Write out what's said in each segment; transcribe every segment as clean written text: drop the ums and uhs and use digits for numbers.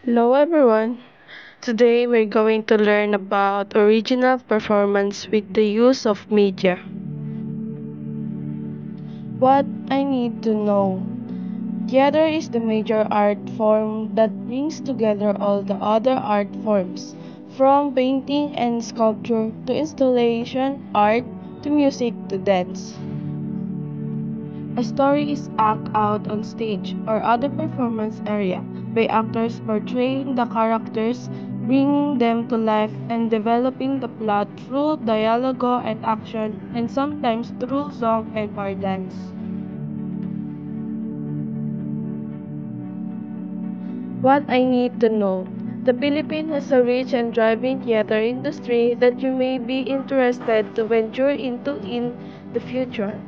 Hello everyone. Today we're going to learn about original performance with the use of media. What I need to know. Theater is the major art form that brings together all the other art forms, from painting and sculpture to installation art to music to dance. A story is acted out on stage or other performance area by actors portraying the characters, bringing them to life and developing the plot through dialogue and action and sometimes through song and or dance. What I need to know. The Philippines has a rich and thriving theater industry that you may be interested to venture into in the future.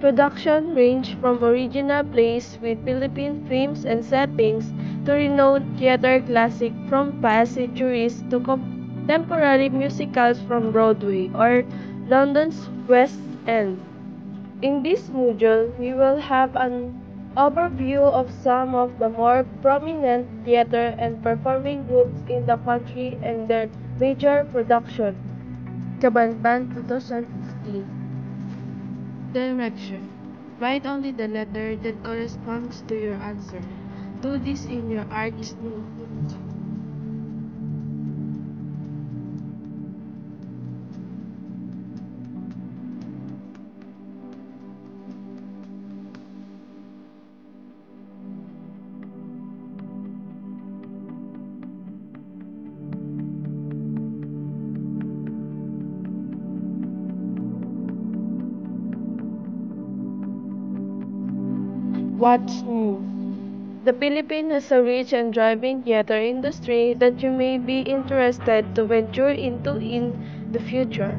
Production range from original plays with Philippine themes and settings to renowned theater classic from past centuries to contemporary musicals from Broadway or London's West End. In this module, we will have an overview of some of the more prominent theater and performing groups in the country and their major production. Kabanban 2015. Direction. Write only the letter that corresponds to your answer. Do this in your artist notebook. What's new? The Philippines has a rich and thriving theater industry that you may be interested to venture into in the future.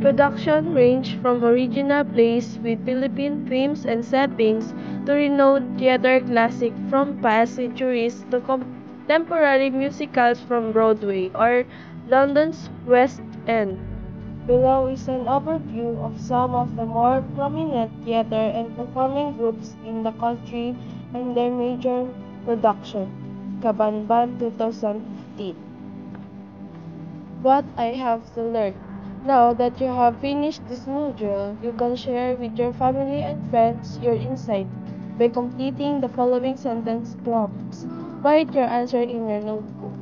Production range from original plays with Philippine themes and settings to renowned theater classic from past centuries to contemporary musicals from Broadway or London's West End. Below is an overview of some of the more prominent theater and performing groups in the country and their major production. Kabanban 2015. What I have to learn. Now that you have finished this module, you can share with your family and friends your insight by completing the following sentence prompts. Write your answer in your notebook.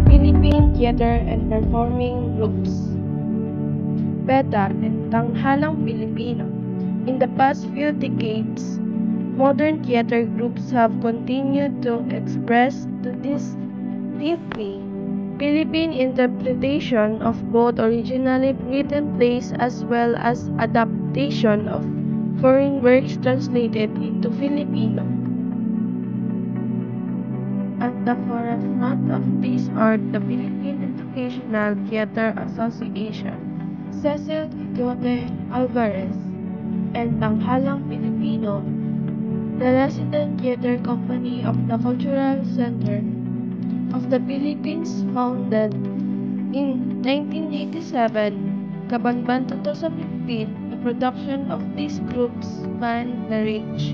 Philippine Theater and Performing Groups. Beta and Tanghalang Pilipino. In the past few decades, modern theater groups have continued to express to distinctly Philippine interpretation of both originally written plays as well as adaptation of foreign works translated into Filipino. At the forefront of this are the Philippine Educational Theater Association, Cecil Quixote Alvarez, and Tanghalang Pilipino, the resident theater company of the Cultural Center of the Philippines founded in 1987. Kabanban 2015, the production of these groups spanned the range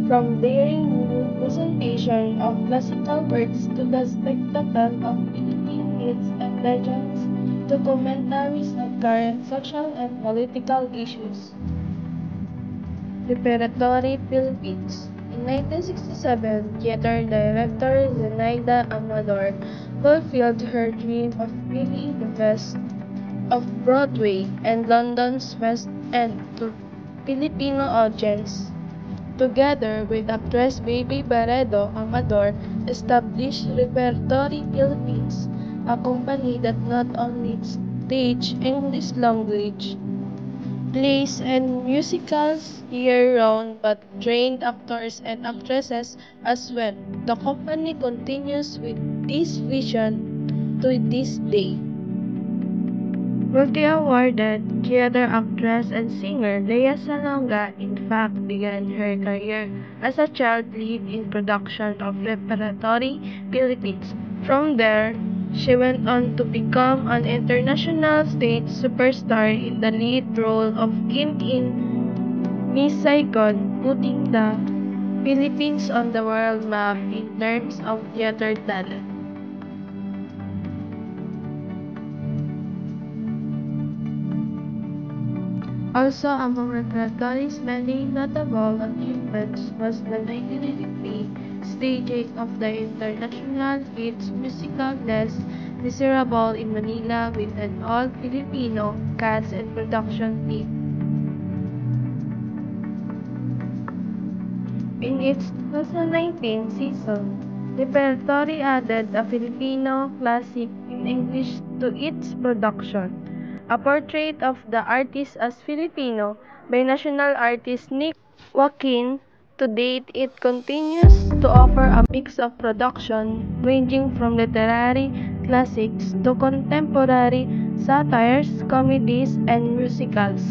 from daring presentation of classical works to the spectacle of Philippine myths and legends to commentaries on current social and political issues. Repertory Philippines. In 1967, theater director Zenaida Amador fulfilled her dream of bringing the best of Broadway and London's West End to Filipino audience. Together with actress Baby Barredo Amador, established Repertory Philippines, a company that not only staged English language plays and musicals year-round but trained actors and actresses as well. The company continues with this vision to this day. Multi-awarded theater actress and singer Lea Salonga in fact began her career as a child lead in production of Repertory Philippines From there, she went on to become an international stage superstar in the lead role of Kim in Miss Saigon, putting the Philippines on the world map in terms of theater talent. Also among Repertory's many notable achievements was the 1993 staging of the international hits musical Les Miserables in Manila with an all-Filipino cast and production team. In its 2019 season, Repertory added a Filipino classic in English to its production, a portrait of the artist as Filipino by national artist Nick Joaquin. To date, it continues to offer a mix of production ranging from literary classics to contemporary satires, comedies, and musicals.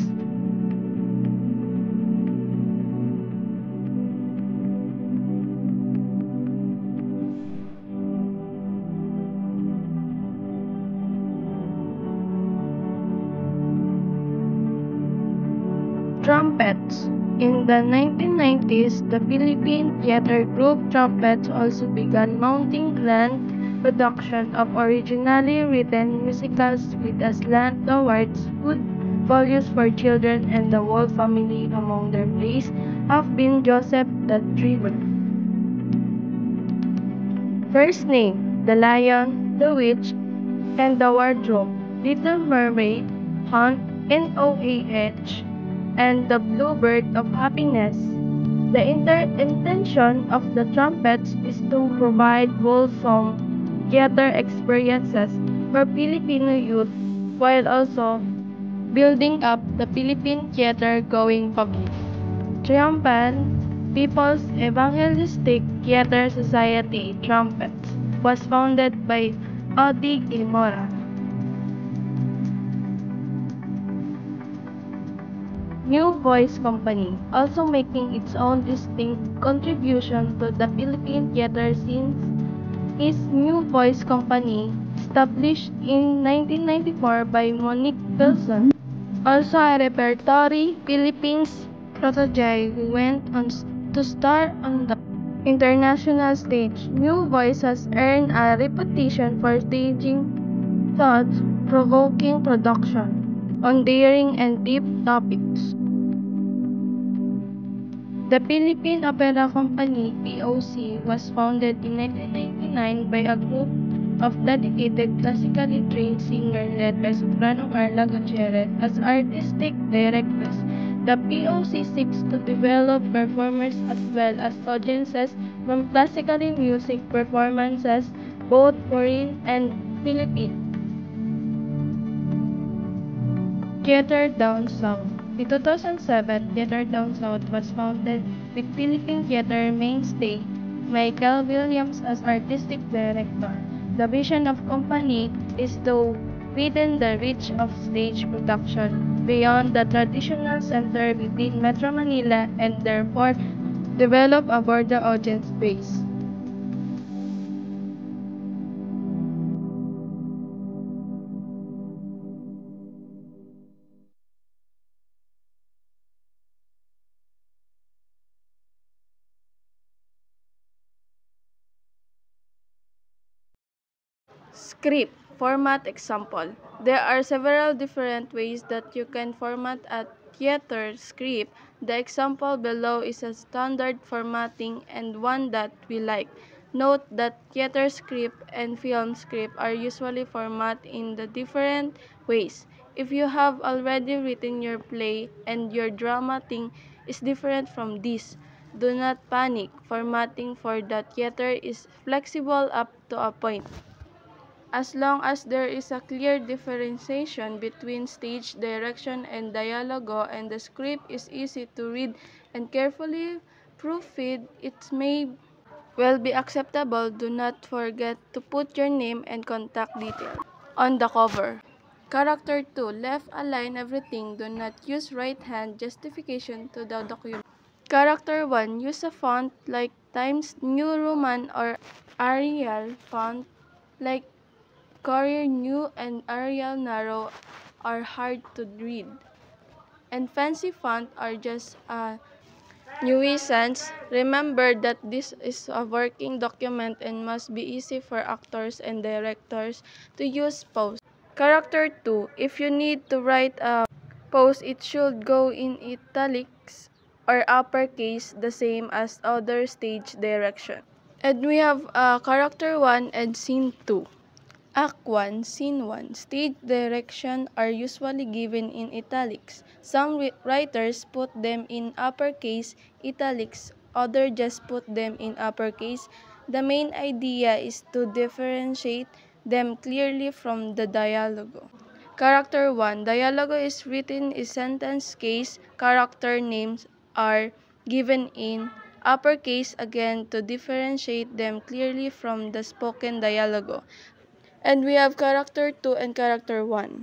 Trumpets. In the 1990s, the Philippine theater group Trumpets also began mounting grand production of originally written musicals with a slant towards good values for children and the whole family. Among their plays have been Joseph the Dreamer, First Name, The Lion, The Witch, and the Wardrobe, Little Mermaid, Hunt, Noah, and the Bluebird of Happiness. The intention of the trumpets is to provide wholesome theater experiences for Filipino youth while also building up the Philippine theater-going public. Triumphant People's Evangelistic Theater Society Trumpets was founded by Odi Gilmora. New Voice Company, also making its own distinct contribution to the Philippine theater scene, is New Voice Company, established in 1994 by Monique Wilson. Also a Repertory Philippines protege who went on to star on the international stage. New Voice has earned a reputation for staging thought-provoking production on daring and deep topics. The Philippine Opera Company (POC) was founded in 1999 by a group of dedicated classically trained singers led by soprano Carla Gutierrez as artistic directors. The POC seeks to develop performers as well as audiences from classical music performances, both foreign and Philippine. Theater Down South. In 2007, Theater Down South was founded with Philippine theater mainstay Michael Williams as artistic director. The vision of company is to widen the reach of stage production beyond the traditional center within Metro Manila and therefore develop a broader audience base. Script format example. There are several different ways that you can format a theater script. The example below is a standard formatting and one that we like. Note that theater script and film script are usually formatted in the different ways. If you have already written your play and your dramatic is different from this, do not panic. Formatting for the theater is flexible up to a point. As long as there is a clear differentiation between stage direction and dialogue and the script is easy to read and carefully proofread, it may well be acceptable. Do not forget to put your name and contact details on the cover. Character 2. Left align everything. Do not use right hand justification to the document. Character 1. Use a font like Times New Roman or Arial font like Courier New and Arial Narrow are hard to read, and fancy font are just a nuisance. Remember that this is a working document and must be easy for actors and directors to use post. Character 2. If you need to write a post, it should go in italics or uppercase, the same as other stage direction. And we have character 1 and scene 2. Act 1, Scene 1. Stage direction are usually given in italics. Some writers put them in uppercase italics, others just put them in uppercase. The main idea is to differentiate them clearly from the dialogue. Character 1. Dialogue is written in sentence case. Character names are given in uppercase again to differentiate them clearly from the spoken dialogue. And we have character 2 and character 1.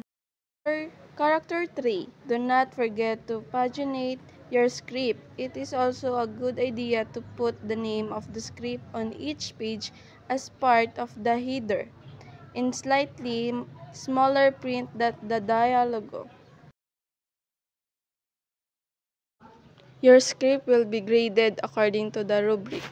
For character 3, do not forget to paginate your script. It is also a good idea to put the name of the script on each page as part of the header, in slightly smaller print than the dialogue. Your script will be graded according to the rubric.